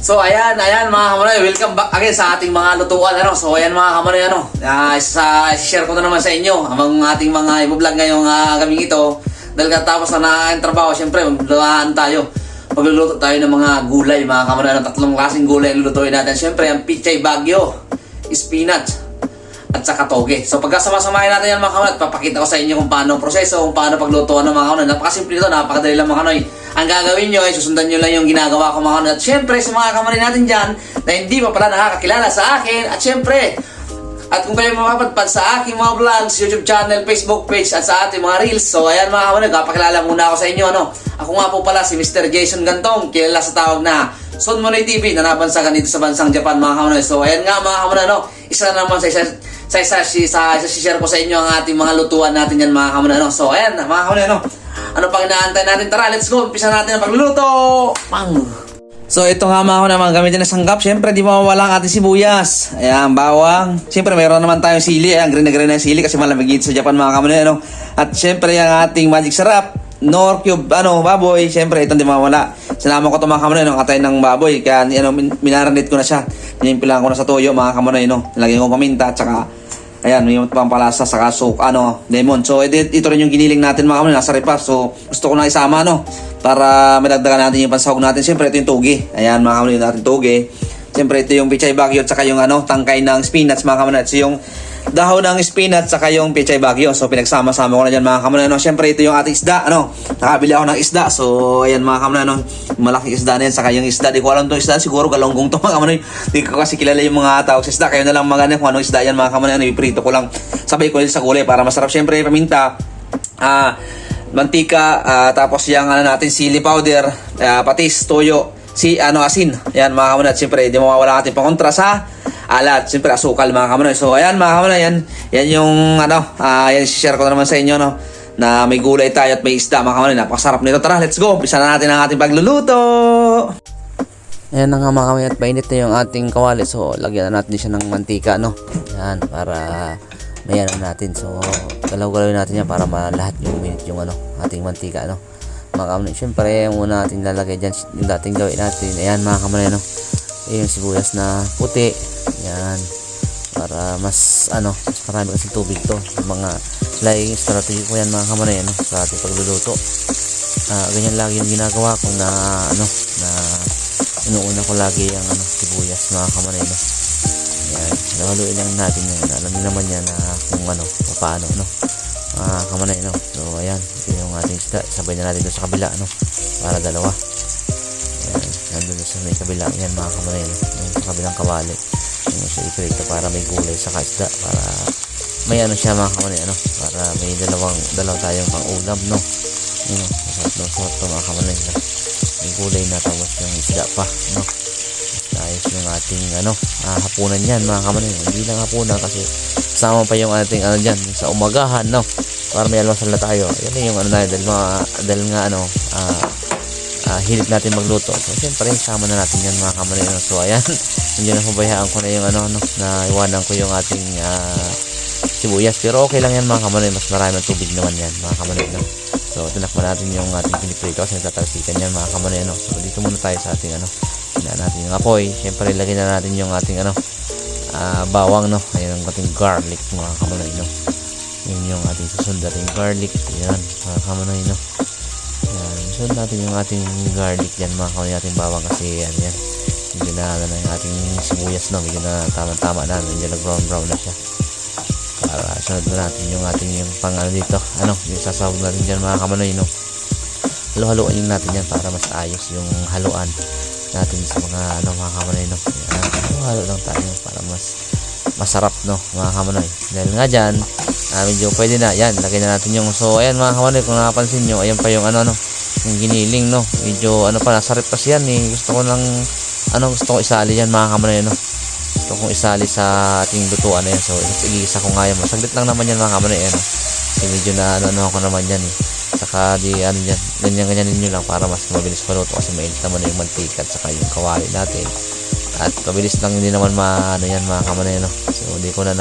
So ayan mga kamanay, welcome back again sa ating mga lutuan So ayan mga kamanay share ko na naman sa inyo ang ating mga i-vlog ngayong gabing ito. Dahil katapos na trabaho, syempre magluluhaan tayo. Magluluto tayo ng mga gulay mga kamanay, tatlong klaseng gulay ang lulutuin natin. Syempre ang pichay bagyo, spinach, at saka toge. So pagkasama-samahin natin yan mga kamanay, papakita ko sa inyo kung paano ang proseso, kung paano paglutuan ng mga kamanay. Napakasimple nito, napakadali lang mga kamanay. Ang gagawin nyo ay susundan nyo lang yung ginagawa ko mga kamanay. At syempre sa mga kamanay natin dyan na hindi pa pala nakakakilala sa akin. At syempre, at kung kayo mapapadpad sa aking mga vlogs, YouTube channel, Facebook page, at sa ating mga reels. So ayan mga kamanay, kapakilala muna ako sa inyo. Ako nga po pala si Mr. Jason Gantong, kilala sa tawag na Sonmonoy TV, na nabansagan dito sa bansang Japan mga kamanay. So ayan nga mga kamanay, isa na naman sa share ko sa inyo ang ating mga lutuan natin yan mga kamanay. So ayan mga kamanay, ano pang inaantay natin? Tara, let's go! Umpisa natin ang pagluluto! Pang! So ito nga mga gamitin na sanggap. Siyempre di mawawala ang ating sibuyas. Ayan, bawang. Siyempre mayroon naman tayong sili. Ayan, green na green na sili kasi malamig dito sa Japan mga kamanay. At siyempre ang ating magic sarap, Knorr cube, baboy. Siyempre ito di mawawala. Sinama ko ito mga kamanay, katay ng baboy. Kaya minarinate ko na siya. Nimpilan ko na sa toyo mga kamanay. Nilagyan ko paminta at saka ayan, may pampalasa sa lemon. So, ito rin yung giniling natin mga kamanay, nasa repas. So, gusto ko na isama, para madagdagan natin yung pansahog natin. Siyempre, ito yung toge. Ayan, mga kamanay, natin toge. Siyempre, ito yung pichay bagyo, at saka yung tangkay ng spinach, mga kamanay. So, yung dahon ng spinach, saka yung pichay bagyo. So, pinagsama-sama ko na dyan, mga kamanay. Siyempre, ito yung ating isda, nakabili ako ng isda. So, ayan, mga kamanay, malaking isda na yan, saka yung isda. Di ko alam itong isda, siguro galonggong to, mga kamanay. Di ko kasi kilala yung mga tawag sa isda. Kayo na lang maganda kung anong isda yan, mga kamanay. Iprito ko lang, sabay ko din sa gulay para masarap. Siyempre, paminta, mantika, tapos yung natin, sili powder, patis, toyo, asin. Ayan, mga kamanay. Siyempre, di mawawala natin pangontra sa alat, siyempre asukal mga kamanay. So ayan mga kamanay, yan yung yan share ko na naman sa inyo na may gulay tayo at may isda mga kamanay. Napakasarap nito. Tara, let's go. Umpisa na natin ang ating pagluluto. Ayan na nga mga kamanay, at mainit na yung ating kawali. So lagyan na natin siya ng mantika, Ayan, para mayan natin. So galaw-galawin natin yan para lahat yung minute yung ating mantika, mga kamanay. Siyempre yung una natin lalagay dyan, yung dating gawin natin. Ayan mga kamanay, yung sibuyas na puti. Yan, para mas mas marami kasi tubig to. Yung mga laing strategy ko yan mga kamanay, sa ating pagluluto. Ganyan lagi yung ginagawa ko na na inuuna ko lagi ang sibuyas mga kamanay, Yan, haluin lang natin yun. Alam niyo naman yan na kung paano, mga kamanay, So ayan, ito yung ating isda. Sabay na natin doon sa kabila, para dalawa. Yan, nandun sa may kabila yan mga kamanay, sa kabilang kawali. Yung ikrito para may gulay sa isda, para may siya mga kamanay, para may dalaw tayong pang ulam, masarap to mga kamanay, may gulay na tapos yung isda pa, ayos yung ating hapunan yan mga kamanay. Hindi lang hapunan kasi kasama pa yung ating dyan sa umagahan, para may almasal na tayo. Yan yung dahil nga hilig natin magluto. So siyempre sama na natin yan mga kamanay, So ayan, hindi na pabayaan ko na yung na iwanan ko yung ating sibuyas. Pero okay lang yan mga kamanay, mas marami ang tubig naman yan mga kamanay, So tinakpan natin yung ating piniprito kasi nagtatalsikan yan mga kamanay, So dito muna tayo sa ating hinaan natin yung apoy. Siyempre ilagay na natin yung ating bawang, Ayan ang ating garlic mga kamanay, Yun yung ating susundating garlic. Ayan mga kamanay, sunod natin yung ating garlic yan mga kamanay, ating bawang kasi yan medyo na yung ating sibuyas, medyo na tama na, medyo na brown na siya. Para sunod na natin yung ating yung pang dito, yung sasawag natin dyan mga kamanay, halo-haloan yung natin yan para mas ayos yung haluan natin sa mga mga kamanay, halo lang tayo para mas masarap, mga kamanay. Dahil nga dyan medyo pwede na yan, lagay na natin yung, so ayan mga kamanay, kung nakapansin nyo, ayan pa yung yung giniling, medyo pa, nasa rep kasi yan, gusto ko lang gusto ko isali yan mga kamanay, gusto kong isali sa ating lutuan na yan. So igisa ko nga yan, masaglit lang naman yan mga kamanay, kasi medyo na ako naman yan, saka di dyan, ganyan ninyo lang para mas mabilis maluto kasi mainit naman yung mantika at saka yung kawali natin, at mabilis lang, hindi naman yan mga kamanay, So hindi ko na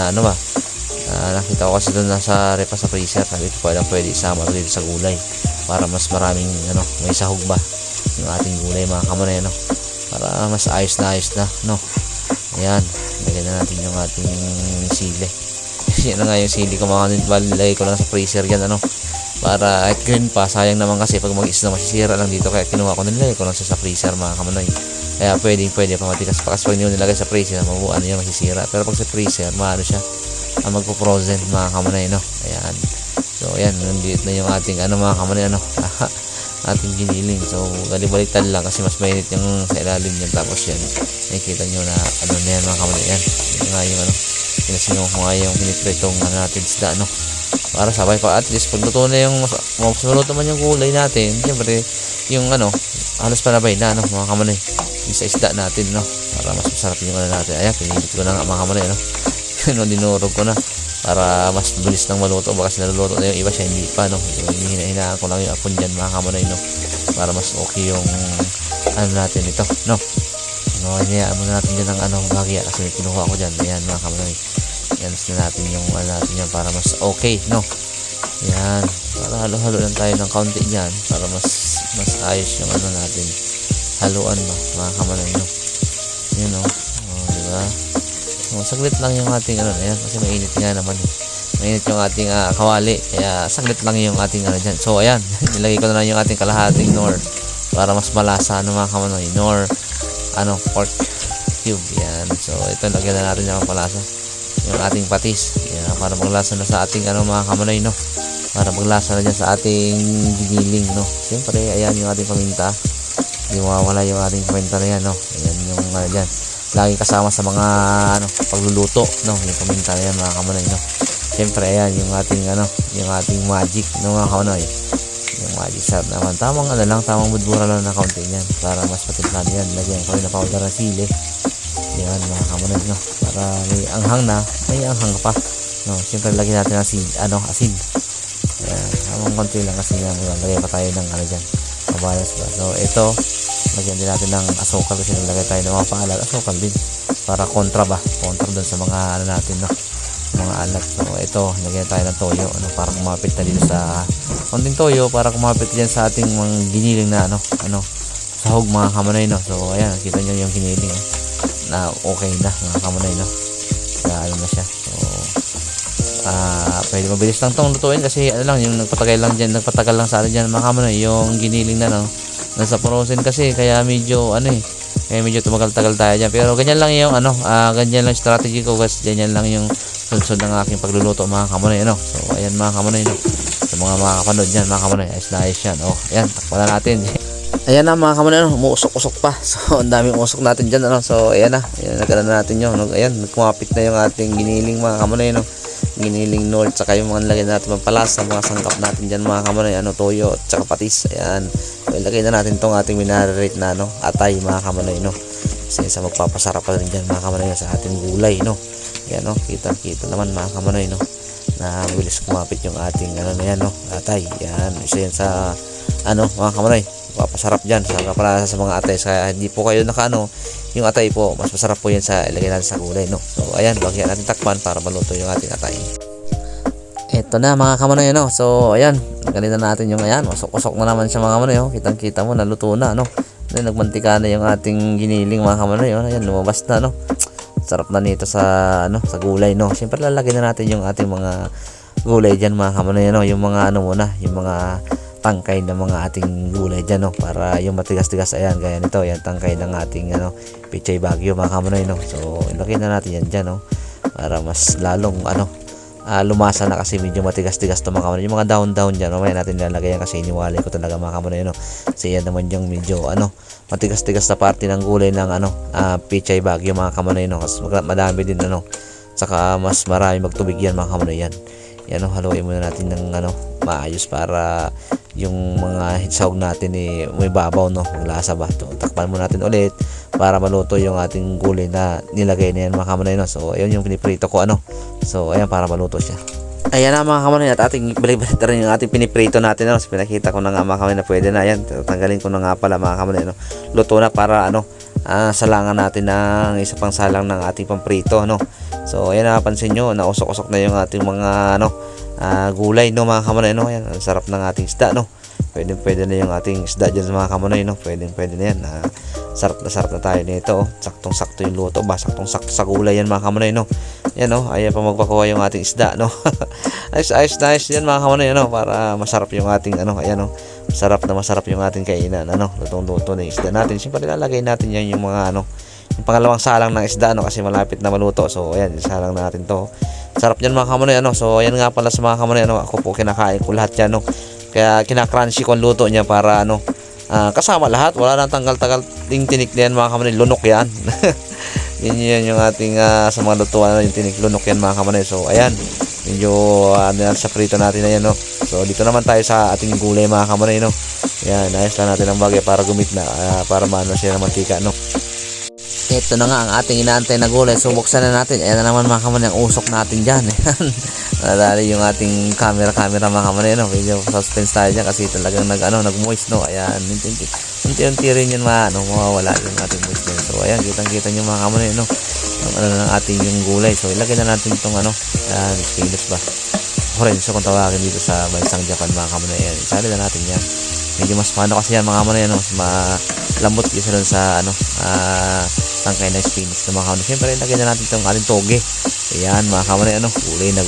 nakita ko kasi doon nasa repa sa freezer, sabi ko pwede isama dito sa gulay para mas maraming may sahog ba yung ating gulay mga kamanay, para mas ayos na, no. Ayan, lagyan na natin yung ating sili. Yan na nga yung sili ko mga kanoy, nilagay ko lang sa freezer yan, ano, para kahit green pa, sayang naman kasi pag mag-isda masisira lang dito, kaya kinuha ko, nilagay ko lang sa freezer mga kamanoy. Kaya pwede pa matigas pa, kasi pag hindi mo nilagay sa freezer, ano yan, masisira. Pero pag sa freezer, maano siya, magpo-frozen mga kamanoy, no. Ayan, so ayan, nandito na yung ating mga kamanoy, ating giniling. So galibaliktad lang kasi mas mainit yung sa ilalim niyan, tapos yan nakikita nyo na na yan mga kamanoy. Yan nga yung pinasingaw ko nga yung pinipritong natin isda, para sabay pa, at least pag luto na yung maluto man yung gulay natin, siyempre yung halos panabay na mga kamanoy yung sa isda natin, para mas masarap yung natin. Ayan, pinilit ko na nga mga kamanoy, dinurog ko na para mas bilis nang maluto. Baka sinaluluto na yung iba, siya hindi pa, hinahinaan ko lang yung apon dyan mga kamanoy, para mas okay yung natin ito, hinayaan muna natin dyan ng bagya kasi kinuha ko dyan. Ayan mga kamanoy, yan na natin yung natin yan para mas okay, yan, para halo-halo lang tayo ng kaunti dyan para mas ayos yung natin haluan mga kamanoy, yun, diba. Saglit lang yung ating yan, kasi mainit nga naman, mainit yung ating kawali, kaya saglit lang yung ating dyan. So ayan, nilagay ko na lang yung ating kalahating nor para mas malasa mga kamanoy, nor pork cube, yan. So ito, lagyan na natin yung palasa, yung ating patis, yan, para maglasa na sa ating mga kamanoy, para maglasa na dyan sa ating giniling, siyempre ayan yung ating paminta, hindi mawawala yung ating paminta na yan, ayan yung dyan, lagi kasama sa mga pagluluto, yung paminta na yan mga kamanoy, siyempre ayan yung ating yung ating magic, mga kamanoy, yung magic sarap naman, tamang tamang budbura lang na kaunti yan para mas patimplan yan. Lagyan ko rin na powder ng sili, yan mga kamanoy, para may anghang na, may anghang pa, siyempre lagyan natin ng asin, ayan, tamang konti lang kasi yan, lagyan pa tayo ng dyan, mabayas ba. So ito, lagyan din natin ng asukal kasi naglagay tayo ng mga paalat, asukal din para kontra dun sa mga natin, mga alat. So ito, lagyan tayo ng toyo, para kumapit na dito sa konting toyo, para kumapit din sa ating mga giniling na sahog mga kamanoy, So ayan, kita nyo yung giniling na okay na mga kamanoy, kaya na siya. So pwede mabilis lang tong lutuin kasi yung nagpatagal lang sa atin dyan mga kamanoy, yung giniling na nasa frozen kasi, kaya medyo kaya medyo tumagal-tagal tayo dyan. Pero ganyan lang yung ganyan lang strategy ko guys, ganyan lang yung sunod ng aking pagluluto mga kamanoy, So ayan mga kamanoy, sa mga makakapanood dyan mga kamanoy, ayos na ayos yan. Ayan, takpan na natin. Ayan na mga kamanoy, umuusok-usok pa. So ang daming usok natin dyan, so ayan na, nagkaroon na natin yun, ayan, nagkumapit na yung ating giniling mga kamanoy, giniling north, saka yung mga lagyan natin pampalasa, mga sangkap natin dyan mga kamanoy, toyo at saka patis. Ayan, so ilagay na natin tong ating minarirate na atay mga kamanoy, kasi isa magpapasarap pa rin dyan mga kamanoy sa ating gulay, Ayan, kita naman mga kamanoy, na bilis kumapit yung ating atay. Ayan, isa yan sa mga kamanoy, papasarap dyan sa kapalasa sa mga atay. Kaya hindi po kayo yung atay po, mas masarap po yan sa ilagay natin sa gulay, So ayan, bagyan natin takpan para maluto yung ating atay. Ito na mga kamanoy, so ayan, ganito na natin yung usok-usok na naman siya mga kamanoy, kitang-kita mo naluto na, nagmantika na yung ating giniling mga kamanoy, ayan, lumabas na, sarap na nito sa sa gulay, Siyempre lalagyan na natin yung ating mga gulay diyan mga kamanoy, yung mga muna, yung mga tangkay ng mga ating gulay diyan, para yung matigas-tigas, ayan, gaya nito, yan tangkay ng ating pichay bagyo mga kamanoy, So ilagay na natin yan diyan, para mas lalong lumasa na, kasi medyo matigas-tigas to mga kamanoy. Yung mga down diyan, mamaya natin ilalagay yan kasi iniwalay ko talaga mga kamanoy, Kasi yan naman yung medyo matigas-tigas na parte ng gulay ng pichay bagyo mga kamanoy, Kasi madami din saka mas marami magtubig yan mga kamanoy. Yan, haluin muna natin ng maayos para yung mga sahog natin may babaw, maglasa ba. Takpan muna natin ulit para maluto yung ating gulay na nilagay na yan mga kamanoy, So ayun yung piniprito ko, So ayan, para maluto siya. Ayan na mga kamanoy, at ating balik-balik rin yung ating piniprito natin, So pinakita ko na nga mga kamanoy na pwede na. Ayan, tanggalin ko na nga pala mga kamanoy, Luto na para salangan natin ng isa pang salang ng ating pamprito, So ayan, napansin nyo na usok-usok na yung ating mga gulay, mga kamanoy, Ayan, ang sarap ng ating isda, Pwede na yung ating isda dyan mga kamanoy, no? Pwede na yan. Sarap na tayo nito. Saktong-sakto yung luto ba? Saktong-sakto sa gulay yan mga kamanoy, no? Yan, no? Ayan pa magpakuha yung ating isda, no? Nice yan mga kamanoy, no? Para masarap yung ating, ayan, no? Masarap yung ating kainan, lutong-luto na yung isda natin. Siyempre lalagay natin yan yung mga, yung pangalawang salang ng isda, kasi malapit na maluto. So, ayan, salang natin to. Sarap yan mga kamanoy, So, ayan nga pala sa mga kamanoy, Ako po kinakain ko lahat yan, Kaya kinakrunchy ko ang luto niya para, kasama lahat. Wala nang tanggal-tagal ting tinik na yan mga kamanoy. Lunok yan. Yan yung ating, sa mga lutuan, yung tinik lunok yan mga kamanoy. So, ayan. Medyo, sa prito natin na yan, So, dito naman tayo sa ating gulay mga kamanoy, Yan, ayos lang natin ang bagay para gumit na, para maano siya ng mantika, Ito na nga ang ating inaantay na gulay. So buksan na natin. Ayan na naman mga kamanoy ang usok natin dyan. Nadali yung ating camera mga kamanoy. Medyo suspense tayo dyan kasi talagang nag-moist. Ayan. Unti-unti rin yun mawawala yung ating moist dyan. So ayan, kitang-kita nyo mga kamanoy. Ng ating yung gulay. So ilagay na natin itong ayan, spinach ba? Horenso kung tawagin dito sa bansang Japan mga kamanoy. Ayan, isali na natin yan. Medyo mas kasi yan mga kamanoy. Malambot kasi doon sa tangkay ng spinach na mga kamanoy. Siyempre lagyan na natin itong ating toge. Ayan mga kamanoy,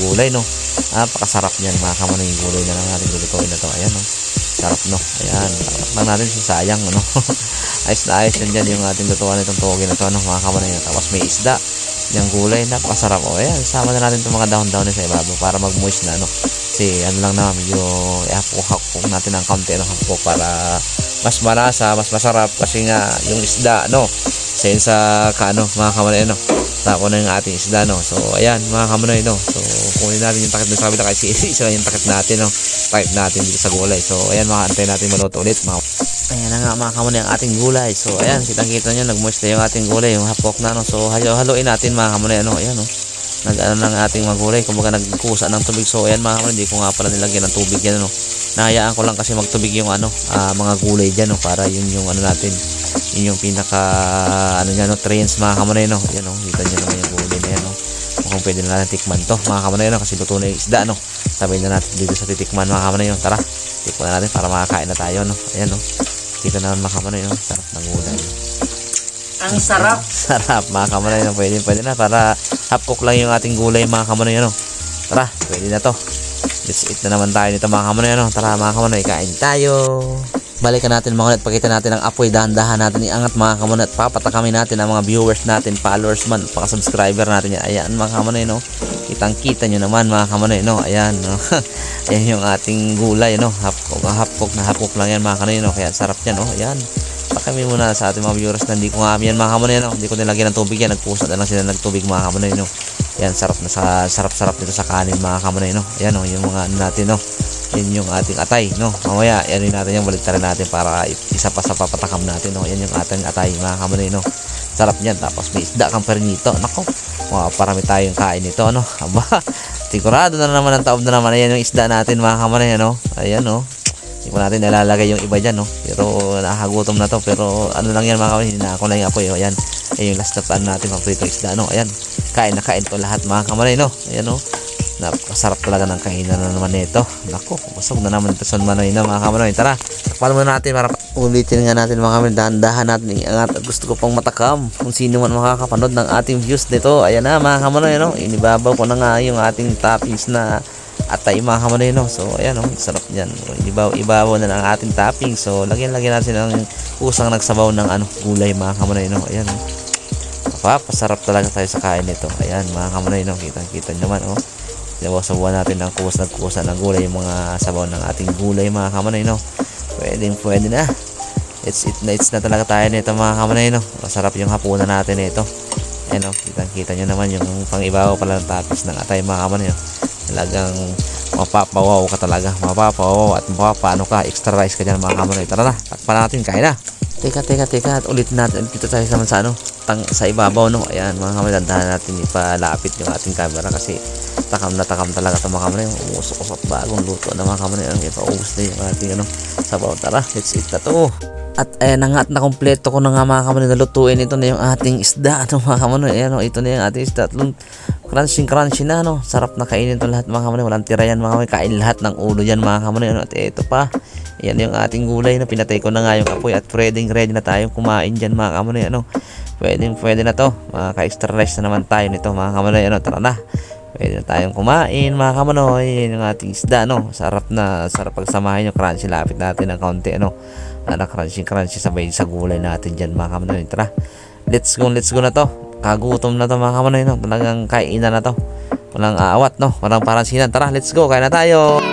gulay, napakasarap niyan mga kamanoy. Yung gulay na lang natin lulutuin na to. Ayan, sarap, ayan, sarap lang natin sayang, ayos na ayos yan dyan yung ating lutuan itong toge na to, mga kamanoy. Tapos may isda yung gulay, napakasarap. Ayan, sama na natin itong mga dahon-dahon sa ibabaw para mag-moist na, kasi lang na medyo ihapok natin ng kaunti, hapok para mas malasa, mas masarap, kasi nga yung isda, sa mga kamanoy, tako na yung ating isda, So ayan mga kamanoy, So kunin natin yung takip na sa kabila kasi isa yung takip natin, takip natin dito sa gulay. So ayan, antay natin maluto ulit, Ayan na nga mga kamanoy ang ating gulay. So ayan, kitang-kita nyo, nag-moist na yung ating gulay, yung hapok na, So haluin natin mga kamanoy, Ayan, ng ating mga gulay, kumbaga nagkusa ng tubig. So ayan mga kamanoy, hindi ko nga pala nilagyan ng tubig yan, Nahayaan ko lang kasi magtubig yung mga gulay dyan, para yun yung natin, yun yung pinaka nutrients mga kamanoy, Yan, kita nyo naman yung gulay na yan, Mukhang pwede na natin tikman to mga kamanoy, kasi luto na yung isda, Sabay na natin dito sa titikman mga kamanoy, Tara, tikman na natin para makakain na tayo, Ayan, kita naman mga kamanoy, sarap ng gulay. Ang sarap. Sarap mga kamanoy, pwede na para half cook lang yung ating gulay mga kamanoy, Tara, pwede na to. Let's eat na naman tayo nito mga kamanoy, Tara mga kamanoy, kain tayo. Balikan natin mga kamanoy, pakita natin ang apoy, dahan-dahan natin iangat mga kamanoy, at papatakamin natin ang mga viewers natin, followers man, subscriber natin yan. Ayan mga kamanoy, kitang-kita nyo naman mga kamanoy, Ayan, ayan yung ating gulay, half cook lang yan mga kamanoy, Kaya sarap yan, Ayan, pakami muna sa ating mga viewers na hindi ko nga yan mga kamanoy, Hindi ko nilagyan ng tubig yan, nagpusa na lang sila nagtubig mga kamanoy, Yan, sarap dito sa kanin mga kamanoy, Ayan, yung mga natin, Yan yung ating atay, Mamaya, yan natin yung baliktarin natin para isa pa sa papatakam natin, Yan yung ating atay mga kamanoy, Sarap niyan. Tapos may isda kang pernito. Nako, parami tayong kain nito, Aba, sigurado na naman ang taob na naman. Ayan yung isda natin mga kamanoy, Ayan, Hindi ko natin nalalagay yung iba dyan, Pero nakagutom na to. Pero lang yan mga kamanoy, hindi na ako lang yung apoy, Ayan, yung last na pan natin pang prito isda, Ayan, kain na kain to lahat mga kamanoy, Ayan, napakasarap talaga ng kainan na naman nito. Nako, busog na naman ito sa manoy mga kamanoy. Tara, takpan muna natin para ulitin nga natin mga kamanoy. Dahan-dahan natin iangat at gusto ko pang matakam kung sino man makakapanood ng ating views nito. Ayan na mga kamanoy, inibabaw ko na nga yung ating toppings na atay mga kamanoy, So ayan, sarap niyan. Ibabaw na ng ating toppings. So lagyan natin ang usang nagsabaw ng gulay mga kamanoy, Ayan, pasarap talaga tayo sa kain nito. Ayan mga kamanoy, kitang-kita naman, sabuan natin ng kusa ng gulay, yung mga sabaw ng ating gulay mga kamanoy, pwede na. It's na talaga tayo nito mga kamanoy, Masarap yung hapunan natin nito. Ayan, kitang-kita nyo naman yung pang-ibabaw pala ng tapis ng atay mga kamanoy, Talagang mapapawaw ka talaga, mapapawaw at mapapaano ka, extra rice ka dyan mga kamanoy. Tara na, takpan natin, kain na. Teka, at ulitin natin dito tayo naman sa ibabaw, Ayan mga kamanoy, dandahan natin ipalapit yung ating camera kasi takam talaga ito mga kamanoy. Umusok-usok bagong luto na mga kamanoy, ipaubos na yung ating sabaw. Tara, let's eat na to. At ayan na nga at nakompleto ko na nga mga kamanoy, nalutuin ito na yung ating isda, ano mga kamanoy. Ayan, ito na yung ating isda. Crunchy na, no? Sarap na kainin ito lahat mga kamanoy. Walang tira yan mga kamanoy. Kain lahat ng ulo yan mga kamanoy. Ano? At ito pa, ayan yung ating gulay na pinatay ko na nga yung apoy at ready na tayong kumain dyan mga kamanoy. Ano? Pwede na to. Maka-extra rice na naman tayo nito mga kamanoy. Ano? Tara na. Pwede na tayong kumain mga kamanoy. Yan yung ating isda, no? Sarap pagsamahin yung crunchy. Lapit natin ng kaunti, ano? Crunchy sabay sa gulay natin dyan mga kamanoy. Tara, let's go na to. Kagutom na to mga kamanoy, no? Talagang kainan na to. Walang aawat, no? Walang paransinan. Tara, let's go, kain na tayo.